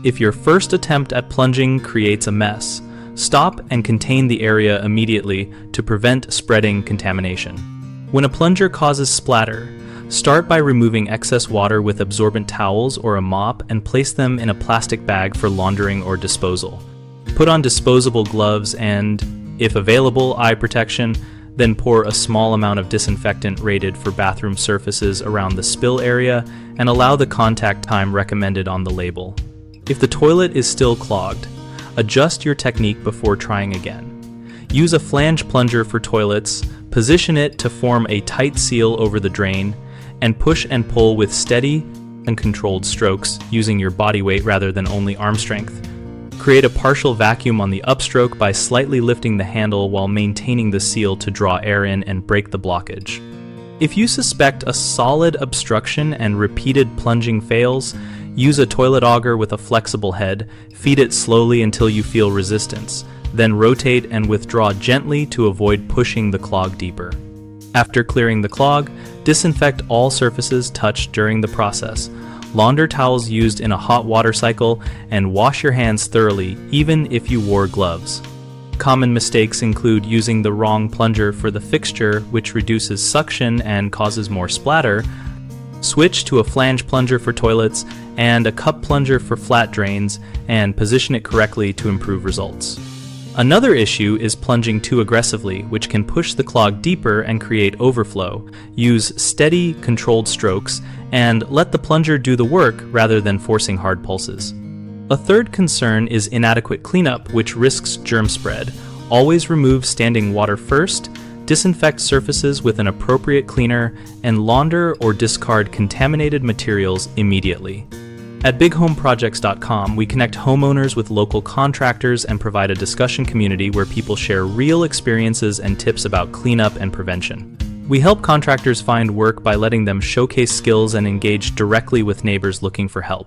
If your first attempt at plunging creates a mess, stop and contain the area immediately to prevent spreading contamination. When a plunger causes splatter, start by removing excess water with absorbent towels or a mop and place them in a plastic bag for laundering or disposal. Put on disposable gloves and, if available, eye protection, then pour a small amount of disinfectant rated for bathroom surfaces around the spill area and allow the contact time recommended on the label. If the toilet is still clogged, adjust your technique before trying again. Use a flange plunger for toilets, position it to form a tight seal over the drain, and push and pull with steady and controlled strokes using your body weight rather than only arm strength. Create a partial vacuum on the upstroke by slightly lifting the handle while maintaining the seal to draw air in and break the blockage. If you suspect a solid obstruction and repeated plunging fails, use a toilet auger with a flexible head, feed it slowly until you feel resistance, then rotate and withdraw gently to avoid pushing the clog deeper. After clearing the clog, disinfect all surfaces touched during the process. Launder towels used in a hot water cycle, and wash your hands thoroughly, even if you wore gloves. Common mistakes include using the wrong plunger for the fixture, which reduces suction and causes more splatter. Switch to a flange plunger for toilets and a cup plunger for flat drains, and position it correctly to improve results. Another issue is plunging too aggressively, which can push the clog deeper and create overflow. Use steady, controlled strokes, and let the plunger do the work rather than forcing hard pulses. A third concern is inadequate cleanup, which risks germ spread. Always remove standing water first, disinfect surfaces with an appropriate cleaner, and launder or discard contaminated materials immediately. At bighomeprojects.com, we connect homeowners with local contractors and provide a discussion community where people share real experiences and tips about cleanup and prevention. We help contractors find work by letting them showcase skills and engage directly with neighbors looking for help.